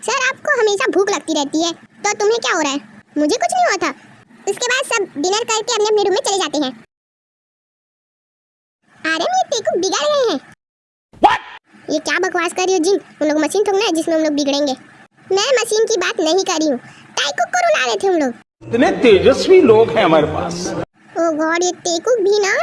Sir आपको हमेशा भूख लगती रहती है, तो तुम्हें क्या हो रहा है? मुझे कुछ नहीं हुआ था। उसके बाद सब डिनर करके अपने अपने रूम में चले जाते हैं। अरे मेरे टेकू बिगड़ गए हैं। ये क्या बकवास कर रही हो जिन? हम लोग मशीन थोड़ी ना है जिसमें हम लोग बिगड़ेंगे। मैं मशीन की बात नहीं कर रही हूँ, टाइकुक को रुला रहे थे हम लोग। इतने तेजस्वी लोग हैं हमारे पास। ओ गॉड, ये टेकुक भी ना,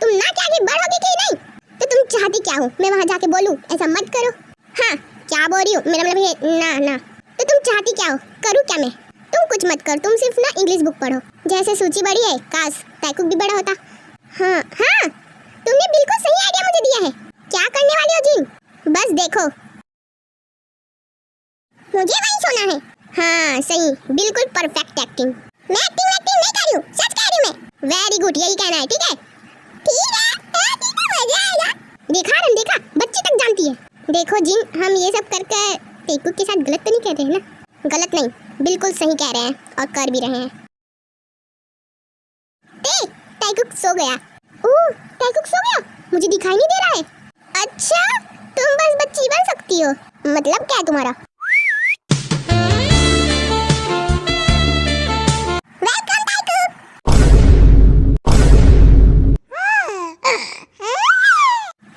तुम ना क्या आगे बढ़ोगे कि नहीं? तो तुम चाहती क्या हो? मैं वहाँ जाके बोलूँ? ऐसा मत करो। हाँ, क्या बोल रही हो? मेरा मतलब है ना ना। तो तुम चाहती क्या हो? करूँ क्या मैं? तुम कुछ मत कर, तुम सिर्फ ना इंग्लिश बुक पढ़ो। जैसे सूची बड़ी है, काश टाइकुक भी बड़ा होता। हाँ हाँ, तुमने बिल्कुल सही आइडिया मुझे दिया है। क्या करने वाली हो जिन? बस देखो, मुझे वहीं सोना है। हाँ सही, बिल्कुल परफेक्ट एक्टिंग। मैं एक्टिंग नहीं कर रही हूँ, सच कह रही हूँ मैं। वेरी गुड, यही कहना है, ठीक है? ठीक है, मजा आएगा। देखा, बच्ची तक जानती है। देखो जिन, हम ये सब करके टेकुक के साथ गलत तो नहीं कह रहे हैं ना? गलत नहीं, बिल्कुल सही कह रहे हैं और कर भी रहे हैं। टेकुक सो गया। ओह, टेकुक सो गया, मुझे दिखाई नहीं दे रहा है। अच्छा, तुम बस बच्ची बन सकती हो, मतलब क्या है तुम्हारा?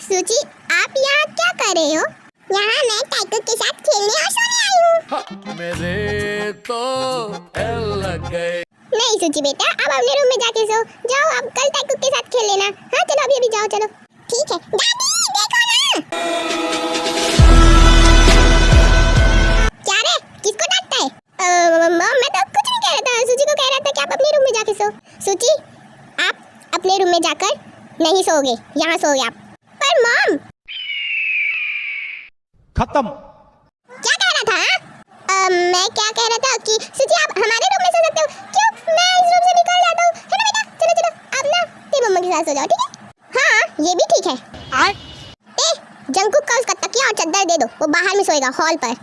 सूची, आप यहाँ क्या कर रहे हो? यहाँ मैं टाइकुक के साथ खेलने और सोने आई हूँ। मेरे तो लग गए। नहीं सूची बेटा, अब अपने रूम में जाके सो जाओ। अब कल टाइकुक के साथ खेल लेना। हाँ चलो, अभी जाओ, चलो। ठीक है। दादी देखो ना। क्या रे, किसको डांटता है? मैं तो कुछ नहीं कह रहा था, सूची को कह रहा था कि आप अपने रूम में जाके सो। सूची, आप अपने रूम में जाकर नहीं सोओगे, यहाँ सोओगे आप। पर मॉम, खत्म। क्या कह रहा था? मैं क्या कह रहा था कि सूची आप हमारे रूम में सो सकते हो। क्यों? मैं इस रूम से निकल जाता हूँ, है ना बेटा? चलो आप ना तेरी मम्मा के साथ सो जाओ, ठीक है? हाँ ये भी ठीक है। जंकुक का उसका तकिया और चादर दे दो, वो बाहर में सोएगा हॉल पर।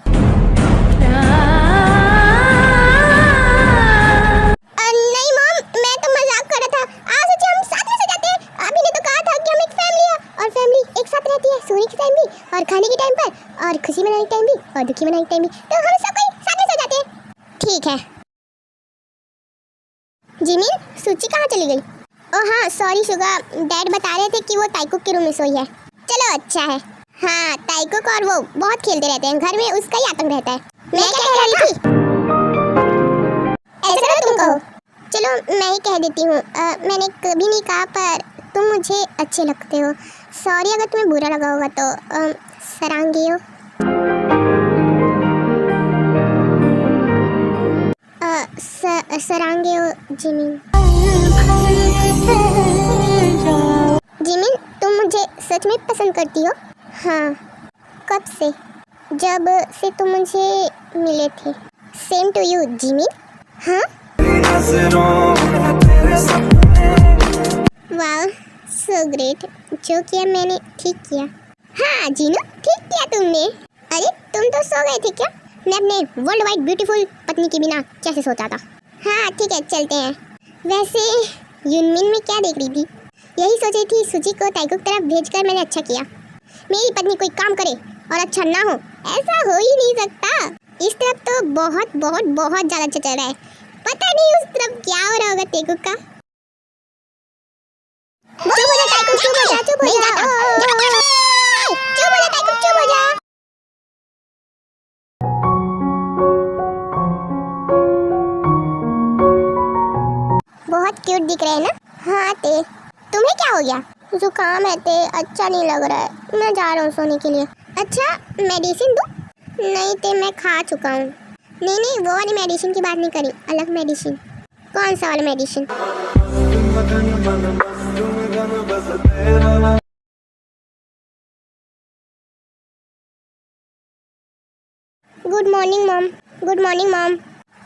नहीं मॉम, मैं तो मजाक कर रहा था। आज सूची हम साथ में सो जाते हैं। अभी ने तो कहा था कि हम एक फैमिली है और फैमिली एक साथ रहती है, सोने के टाइम भी और खाने के टाइम पर और खुशी मनाने के टाइम भी और दुखी मनाने के टाइम भी। तो हम सब कोई साथ में सो जाते हैं, ठीक है? जिमिन, सूची कहाँ चली गई? ओह हाँ सॉरी शुगा, डैड बता रहे थे कि वो टाइकुक के रूम में सोई है। चलो अच्छा है। हाँ, टाइकुक और वो बहुत खेलते रहते हैं, घर में उसका ही आतंक रहता है। मैं क्या कह रही थी? ऐसा ना तुम कहो। चलो मैं ही कह देती हूँ। मैंने कभी नहीं कहा, पर तुम मुझे अच्छे लगते हो। सॉरी अगर तुम्हें बुरा लगा होगा तो। सरांगियो। सरांगियो जिमिन। जिमिन, तुम मुझे सच में पसंद करती हो? हाँ। कब से? जब से तुम मुझे मिले थे। Same to you Jimin. हाँ? वाह, सो ग्रेट। जो किया मैंने ठीक किया। हाँ जीनू, ठीक किया तुमने। अरे तुम तो सो गए थे क्या? मैं अपने वर्ल्ड वाइड ब्यूटीफुल पत्नी के बिना कैसे सोता था। हाँ ठीक है, चलते हैं। वैसे यूनमिन में क्या देख रही थी? यही सोच रही थी सूची को टाइकुक तरफ भेजकर मैंने अच्छा किया। मेरी पत्नी कोई काम करे और अच्छा ना हो, ऐसा हो ही नहीं सकता। इस तरफ तो बहुत बहुत बहुत ज्यादा अच्छा चल रहा है, पता नहीं उस तरफ क्या हो रहा होगा टाइकुक का। चुप हो जा टाइकुक, चुप हो जा, चुप हो जा, चुप हो जा टाइकुक, चुप हो जा। बहुत क्यूट दिख रहे हैं ना? हाँ ते, तुम्हें क्या हो गया? जुकाम है ते, अच्छा नहीं लग रहा है, मैं जा रहा हूँ सोने के लिए। अच्छा मेडिसिन दूँ? नहीं ते, मैं खा चुका हूँ। नहीं वो वाली मेडिसिन की बात नहीं करी, अलग मेडिसिन। कौन सा वाला medicine? Good morning mom. Good morning mom.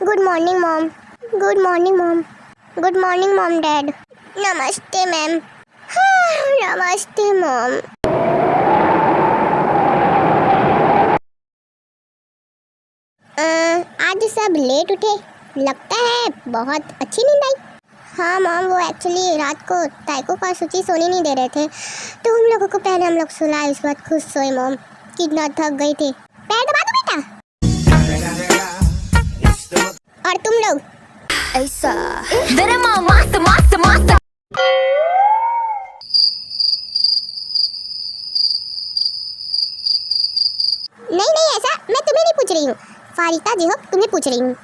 Good morning mom. Good morning mom. Good morning mom dad. नमस्ते मैम। नमस्ते मॉम। आज सब लेट उठे, लगता है बहुत अच्छी नींद आई। हाँ मॉम, वो एक्चुअली रात को टाइकुक और सूची सोने नहीं दे रहे थे, तो हम लोगों को पहले हम लोग सुलाए, उसके बाद खुद सोए। मॉम कितना थक गई थी। पैर दबा दो बेटा। तुम लोग? ऐसा दरमा मस्त मस्त मस्त। नहीं नहीं, ऐसा मैं तुम्हें नहीं पूछ रही हूँ, फारिता जी हो तुम्हें पूछ रही हूँ।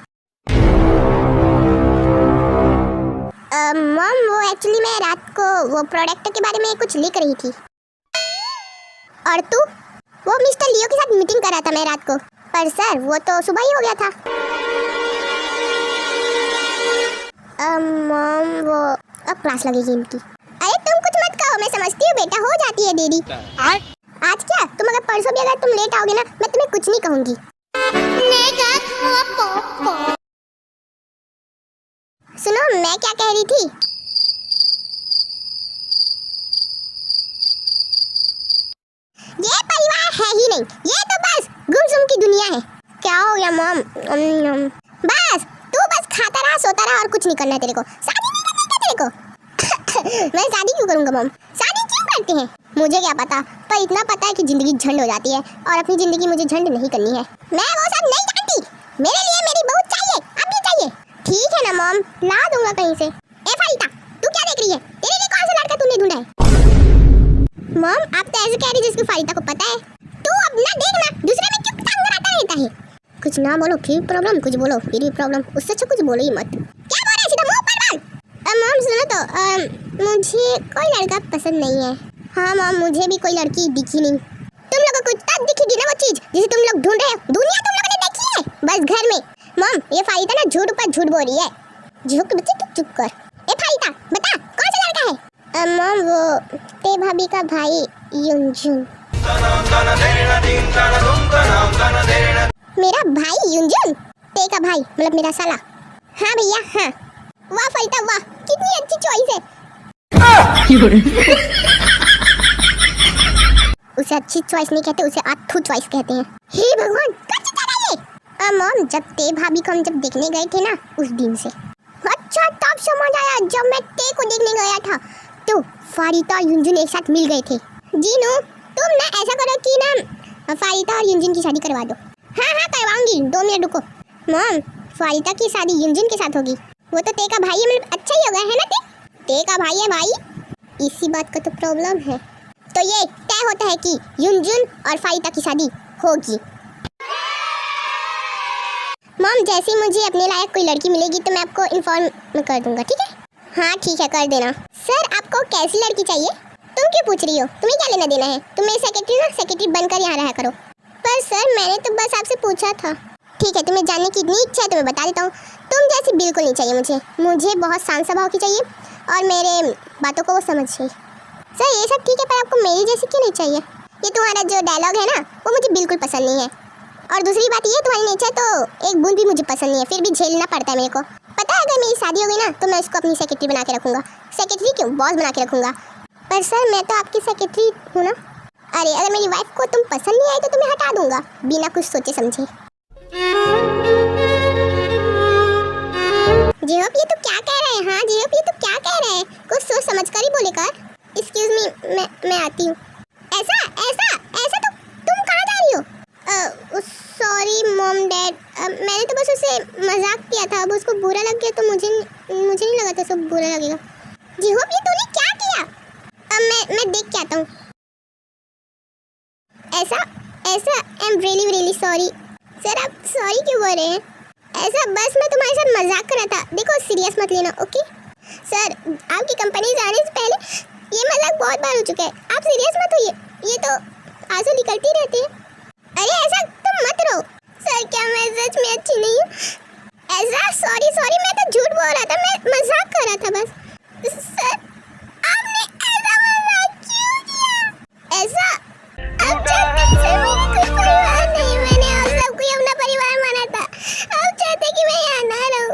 मॉम वो एक्चुअली मैं रात को वो प्रोडक्ट के बारे में कुछ लिख रही थी। और तू? वो मिस्टर लियो के साथ मीटिंग कर रहा था मैं रात को, पर सर वो तो सुबह ही हो गया था। मॉम वो अब क्लास लगेगी इनकी। अरे तुम कुछ मत कहो, मैं समझती हूँ बेटा, हो जाती है देरी। आज क्या तुम अगर परसों भी अगर तुम लेट आओगे ना, मैं तुम्हें कुछ नहीं कहूँगी। सुनो मैं क्या कह रही थी, ये परिवार है ही नहीं, ये तो बस गुमसुम की दुनिया है। क्या हो गया मॉम? बस तू बस खाता रहा सोता रहा और कुछ नहीं करना है तेरे को। शादी नहीं करनी क्या तेरे को? मैं शादी क्यों करूंगा मॉम? शादी क्यों करते हैं मुझे क्या पता, पर इतना पता है कि जिंदगी झंड हो जाती है और अपनी जिंदगी मुझे झंड नहीं करनी है। मैं वो सब नहीं जानती, मेरे लिए मेरी बहू चाहिए, अभी चाहिए। ठीक है ना मॉम, ला दूंगा कहीं से। ए फारिता तू क्या देख रही है? तेरे लिए कौन सा लड़का तूने ढूंढा है? मॉम आप तो ऐसे कह रही जिसको फारिता को पता है। तू अब ना देखना, दूसरे में क्यों टांग लगाता रहता है? कुछ ना बोलो फिर प्रॉब्लम, कुछ बोलो फिर भी प्रॉब्लम, उससे अच्छा कुछ बोलो ही मत। क्या बोल रहे सीधा मुंह पर बोल। मॉम सुनो तो मुझे कोई लड़का पसंद नहीं है। हाँ मॉम मुझे भी कोई लड़की दिखी नहीं। तुम लोगों को तब दिखेगी ना वो चीज जिसे तुम लोग ढूंढ रहे हो, दुनिया तुम लोगों ने देखी है बस घर में। मॉम ये फारिता ना झूठ ऊपर झूठ बोल रही है। झूठ बच्चे तू चुप कर। ए फारिता बता कौन सा लड़का है? मॉम वो ते भाभी का भाई युनजुन। मेरा भाई युनजुन? ते का भाई मतलब मेरा साला? हाँ भैया हाँ। वाह फारिता वाह, कितनी अच्छी चॉइस है। उसे अच्छी चॉइस नहीं कहते, उसे आथू चॉइस कहते हैं। हे भगवान कच्ची जगह ये। मॉम जब ते भाभी को हम जब देखने गए थे ना उस दिन से। अच्छा तब समझ आया जब मैं ते को देखने गया था तो फारिता और युनजुन एक साथ मिल गए थे। जीनू तुम ना ऐसा करो कि ना फारिता और युनजुन की शादी करवा दो। हाँ हाँ करवाऊंगी, 2 मिनट रुको। मॉम फारिता की शादी युनजुन के साथ होगी, वो तो ते का भाई है, मतलब अच्छा ही होगा है ना? ते का भाई है भाई, इसी बात का तो प्रॉब्लम है। तो ये तय होता है कि युनजुन और फारिता की शादी होगी। मॉम जैसे ही मुझे अपने लायक कोई लड़की मिलेगी तो मैं आपको इन्फॉर्म कर दूंगा, ठीक है? हाँ ठीक है कर देना। सर आपको कैसी लड़की चाहिए? तुम क्यों पूछ रही हो, तुम्हें क्या लेना देना है? तुम मेरी सेक्रेटरी ना, सेक्रेटरी बनकर यहाँ रहा करो। पर सर मैंने तो बस आपसे पूछा था। ठीक है तुम्हें जानने की इतनी इच्छा है तो मैं बता देता हूँ, तुम जैसी बिल्कुल नहीं चाहिए मुझे बहुत शांत स्वभाव की चाहिए और मेरे बातों को वो समझिए। सर ये सब ठीक है पर आपको मेरी जैसी क्यों नहीं चाहिए? ये तुम्हारा जो डायलॉग है ना वो मुझे बिल्कुल पसंद नहीं है। और दूसरी बात ये तुम्हारी नेचर तो एक बूंद भी मुझे पसंद नहीं है, फिर भी झेलना पड़ता है मेरे को। पता है अगर मेरी शादी हो गई ना तो मैं इसको अपनी सेक्रेटरी बना के रखूँगा। सेक्रेटरी क्यों, बॉस बना के रखूँगा। पर सर मैं तो आपकी सेक्रेटरी हूँ ना। अरे अगर मेरी वाइफ को तुम पसंद नहीं आई तो तुम्हें हटा दूँगा बिना कुछ सोचे समझे। जेहोप ये तो क्या कह रहे हैं? हाँ जेहोप ये तो क्या कह रहे हैं? कुछ सोच समझ कर ही बोले कर। एक्सक्यूज मी मैं आती हूँ। ऐसा ऐसा ऐसा तो तुम कहाँ जा रही हो? सॉरी मॉम डैड, मैंने तो बस उसे मजाक किया था, अब उसको बुरा लग गया तो मुझे नहीं लगा था सब बुरा लगेगा। जेहोप ये तूने क्या किया? मैं देख के आता हूँ। ऐसा I am really sorry. Sir आप सॉरी क्यों बोल रहे हैं? ऐसा बस मैं तुम्हारे साथ मजाक कर रहा था, देखो सीरियस मत लेना ओके? सर आपकी कंपनी जाने से पहले ये मजाक बहुत बार हो चुका है, आप सीरियस मत होइए, ये तो आंसू निकलते ही रहते हैं। अरे ऐसा तुम मत रो। सर क्या मैं सच में अच्छी नहीं हूँ? ऐसा सॉरी मैं तो झूठ बोल रहा था, मैं मजाक कर रहा था बस। सर आपने ऐसा मजाक क्यों किया? ऐसा अब चाहते सर मेरी कोई परिवार नहीं, मैंने आप सबको अपना परिवार माना था, आप चाहते कि मैं यहाँ ना रहूँ।